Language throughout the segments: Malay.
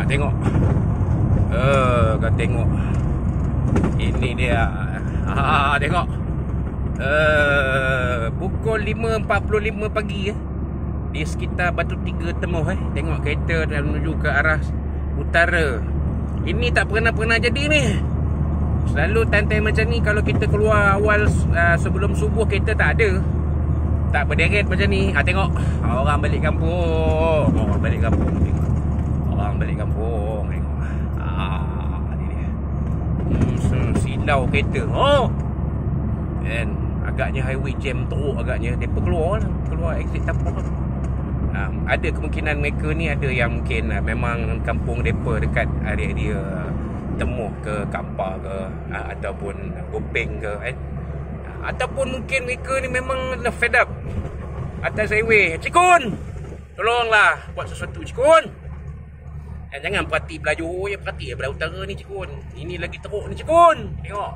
tengok. Kau tengok. Ini dia. Tengok. Pukul 5.45 pagi di sekitar Batu Tiga Temuh Tengok kereta dah menuju ke arah utara. Ini tak pernah jadi ni. Selalu time-time macam ni kalau kita keluar awal sebelum subuh kereta tak ada. Tak berderet macam ni. Tengok orang balik kampung. Orang balik kampung. Tengok. Orang balik kampung. Tengok. Ni dia. Silau kereta. Dan agaknya highway jam teruk agaknya. Mereka keluar lah. Keluar exit Tapuk lah. Ada kemungkinan mereka ni ada yang mungkin memang kampung mereka dekat area Temuh ke Kampar ke ataupun Gopeng ke ataupun mungkin mereka ni memang fed up atas highway. Cikun, tolonglah buat sesuatu Cikun. Jangan perhati belah Johor je, perhati belah utara ni Cikun. Ini lagi teruk ni Cikun. Tengok.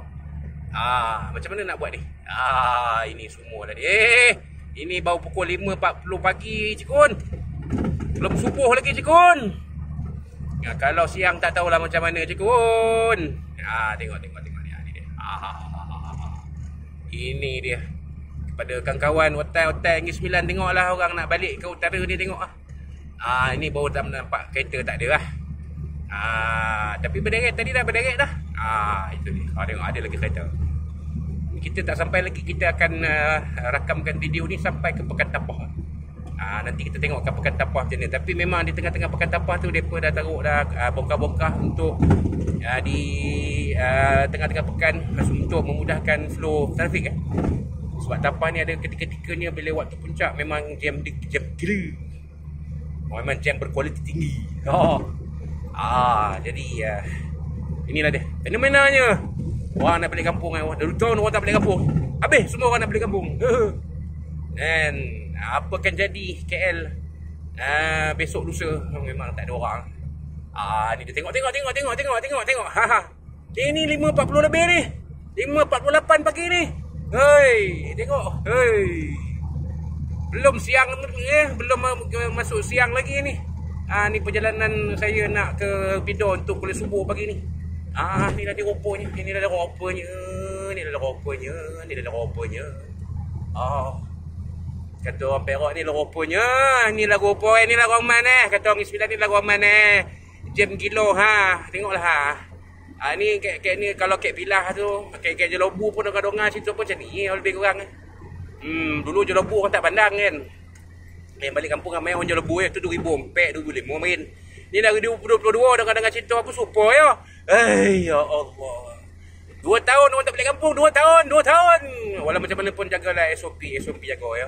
Macam mana nak buat ni? Ini semua dah dia. Ini baru pukul 5.40 pagi Cikun. Belum subuh lagi Cikun. Kalau siang tak tahulah macam mana Cikun. Tengok ni dia. Ini dia. Kepada kawan-kawan hotel Negeri Sembilan, tengoklah orang nak balik ke utara ni, tengok ini baru dah nampak kereta tak ada lah. Tapi berderet tadi dah berderet dah. Itu ni. Tengok ada lagi kereta. Kita tak sampai lagi, kita akan rakamkan video ni sampai ke Pekan Tapah. Nanti kita tengok kat Pekan Tapah macam ni. Tapi memang di tengah-tengah Pekan Tapah tu mereka dah taruh dah bongkar-bongkar untuk di tengah-tengah pekan untuk memudahkan flow trafik Sebab Tapah ni ada ketika-ketikanya bila waktu puncak memang jam gila. Memang jam berkualiti tinggi. Jadi inilah dia fenomenanya. Orang nak balik kampung kan. Dah 2 tahun orang tak balik kampung. Habis semua orang nak balik kampung. Dan apa akan jadi KL besok lusa memang tak ada orang. Ni dia tengok. Ini 5.40 lebih ni. 5.48 pagi ni. Tengok. Belum siang belum masuk siang lagi ni. Ni perjalanan saya nak ke Pido untuk kuliah subuh pagi ni. Ni dah rupanya. Ini dah rupanya. Kata orang Perak ni rupanya. Ni lagu apa? Ni lagu aman Kata orang Sembilan ni lagu aman Jam kilo Tengoklah ni kayak ni kalau kayak Pilah tu, kayak Jelobu pun dengar cerita pun macam ni lebih kurang. Dulu Jelobu orang tak pandang kan. Yang balik kampung ramai orang Jelobu tu 2004, 2005 main. Ni dah 2022 dengar cerita aku super ya. Ya Allah. 2 tahun orang tak balik kampung, 2 tahun. Walau macam mana pun jagalah SOP jaga ya.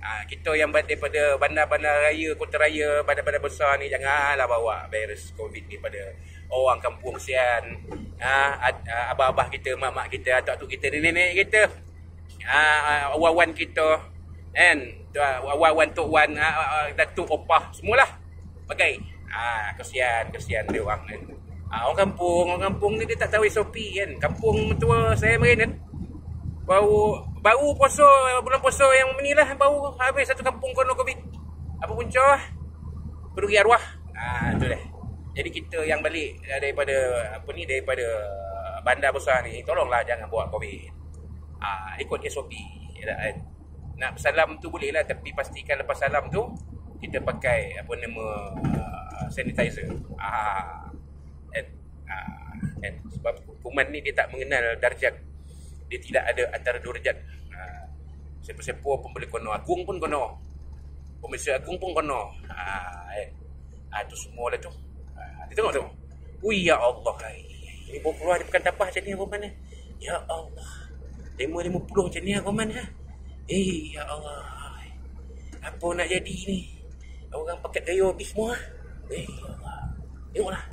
Kita yang daripada bandar-bandar raya, kota raya, bandar-bandar besar ni janganlah bawa virus COVID ni pada orang kampung sian. Abah-abah kita, mak-mak kita, atuk-atuk kita, nenek kita. Awan kita. Kan? Awan tok wan, datuk opah semualah. Bagai. Kesian dia orang kan. Orang kampung ni dia tak tahu SOP kan. Kampung tua saya main kan. Baru puasa, bulan puasa yang ni lah, baru habis satu kampung kono COVID. Apa punca? Pergi arwah. Tu dah. Jadi kita yang balik daripada bandar besar ni, tolonglah jangan bawa COVID. Ikut SOP kan. Nak bersalam tu boleh lah, tapi pastikan lepas salam tu kita pakai sanitizer. Sebab kuman ni dia tak mengenal darjat. Dia tidak ada antara 2 darjat. Sepo-sepo pun boleh kono, agung pun kono, Komisar Agung pun kono. Tu semua lah tu. Dia tengok tu. Ya Allah. Ini baru keluar di Pekan Tapah macam ni apa mana? Ya Allah. 5.50 macam ni apa mana? Ya Allah. Apa nak jadi ni? Orang pakai gaya habis semua. Ya Allah. Tengoklah.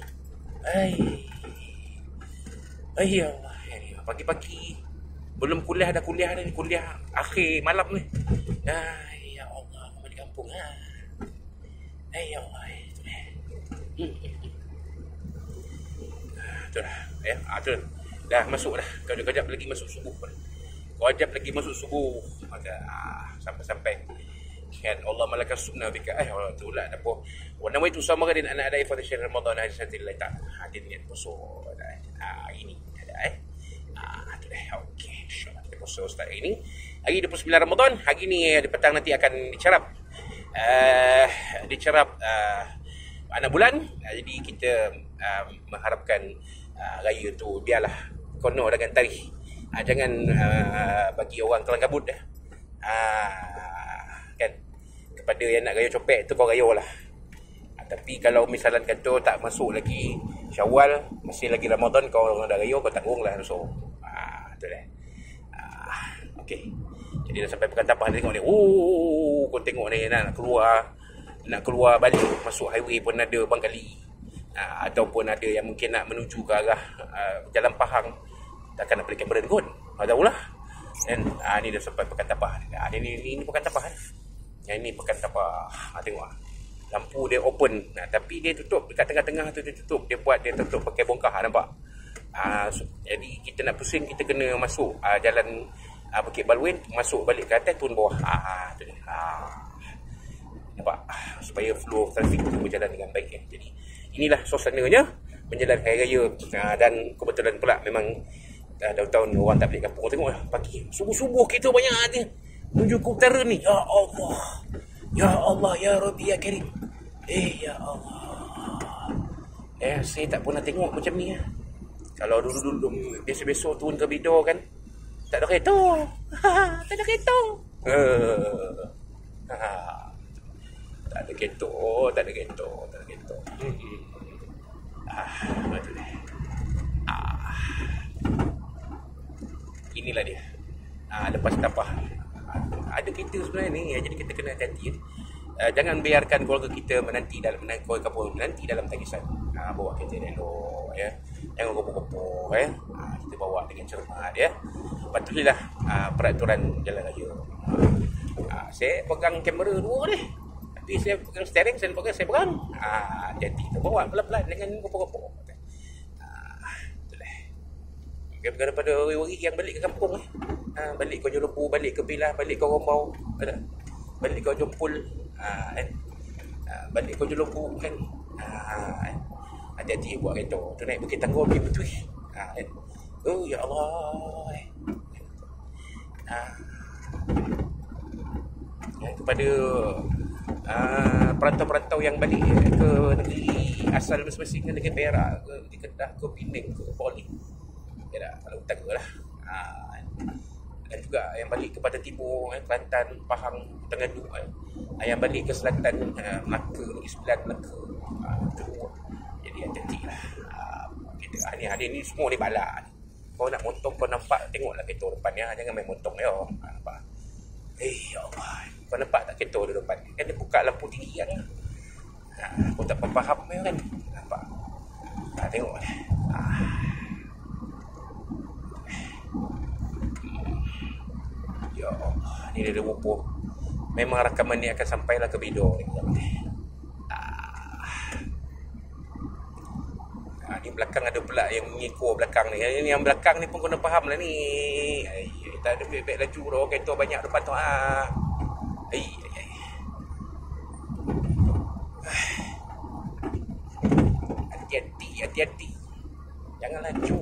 Ya Allah. Pagi-pagi belum kuliah dah kuliah ni, kuliah akhir malam ni. Ya Allah, balik kampung Ya Allah. Tu dah. Tu dah masuk dah. Kejap lagi masuk subuh. Sampai kan Allah malaka sunna bika Allah tu lah apa wa nawaitu sama gadin ana ada ifadhi syahr ramadan hadisatillah ta'ala hadin niat puasa ini ada tu dah okey insyaallah kita puasa ustaz ini hari 29 Ramadan hari ni di petang nanti akan dicerap anak bulan jadi kita mengharapkan raya tu biarlah kono dengan tarikh jangan bagi orang kelang kabut dah kan kepada yang nak raya copet tu kau raya lah tapi kalau misalnya kata tak masuk lagi Syawal masih lagi Ramadan kau orang dah raya kau tanggung lah so tu dah okey jadi dah sampai pekan tapak tengok ni kau tengok ni nak keluar balik masuk highway pun ada bangkali ataupun ada yang mungkin nak menuju ke arah Jalan Pahang takkan nak beli kamera kot tahulah dan ni dah sampai pekan tapak ni pekan tapak yang ni pekan tapak tengok lampu dia open tapi dia tutup dekat tengah-tengah tu dia tutup dia tutup pakai bongkah nampak jadi kita nak pusing kita kena masuk jalan Bukit Balwin masuk balik ke atas turun bawah tu dia nampak supaya flow trafik tu berjalan dengan baik jadi inilah suasananya menjelang hari raya dan kebetulan pula memang tahun-tahun orang tak balik kampung tengok pagi subuh-subuh kita banyak ni menuju ke utara ni ya Allah ya Rabbi ya Karim ya Allah saya tak pernah tengok macam ni kalau dulu biasa-biasa turun ke Bidor kan tak ada kereta tak ada kereta tak ada kereta betul inilah dia lepas tapah ada kereta sebenarnya ni jadi kita kena hati-hati jangan biarkan keluarga kita menanti dalam tangisan bawa kereta elok jangan kopok-kopok kita bawa dengan cermat patuhilah peraturan jalan raya saya pegang kamera dua ni tapi saya pegang steering saya pegang hati-hati kita bawa pelan-pelan dengan kopok-kopok daripada wari yang balik ke kampung balik ke Jolompu, balik ke Pilah, balik ke Rombau balik ke Jompul balik ke Jolompu kan hati-hati buat kereta tu naik Bukit Tangguh pergi betul ya Allah kepada perantau-perantau yang balik ke negeri asal masing-masing ke negeri Perak ke Kedah ke Penang ke Poli kalau utara lah dan juga yang balik kepada timur Kelantan, Pahang, Terengganu yang balik ke selatan Melaka, Negeri Sembilan Melaka jadi hati-hati lah hari ni semua ni balak kau nak motong kau nampak tengoklah kereta depan jangan main motong nampak ya Allah kau nampak tak kereta di depan kan dia buka lampu tinggi kan kau tak faham kan nampak tengok ya Allah ni dia rupa memang rakaman ni akan sampailah ke Bidor ni ni belakang ada pula yang mengikor belakang ni yang belakang ni pun kena faham lah ni tak ada baik-baik laju dah kereta banyak depan tu hati-hati jangan laju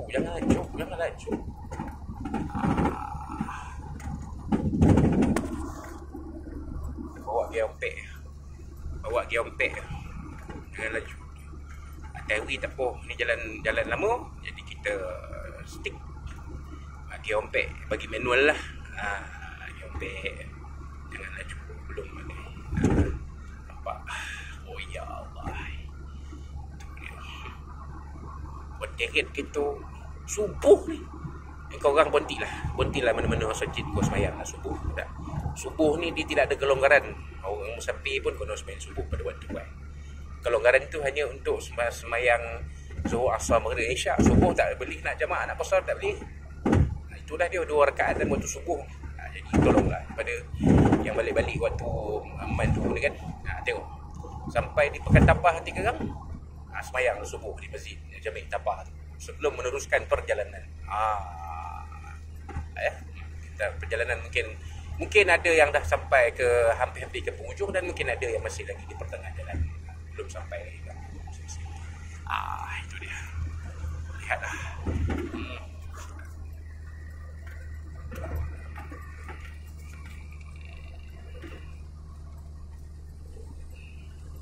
bawa geompek jangan laju Terwi tak apa ni jalan lama jadi kita stick geompek bagi manual lah geompek jangan laju belum nampak ya Allah berderet kita subuh ni kau orang bontilah mana-mana masjid kau semayang lah subuh ni dia tidak ada kelonggaran orang musafir pun kena semayang subuh pada waktu kelonggaran itu hanya untuk semayang Zuhur, Asar, Maghrib, Isyak. Subuh tak boleh nak jamaah nak besar tak boleh. Itulah dia 2 rakaat dalam waktu subuh. Jadi tolonglah kepada yang balik-balik waktu mandu ni kan. Tengok. Sampai di Pekan Tapah nanti kerang semayang subuh di masjid Jami' Tapah sebelum meneruskan perjalanan. Perjalanan mungkin Mungkin ada yang dah sampai ke hampir-hampir ke penghujung dan mungkin ada yang masih lagi di pertengahan jalan. Belum sampai. Itu dia. Lihatlah.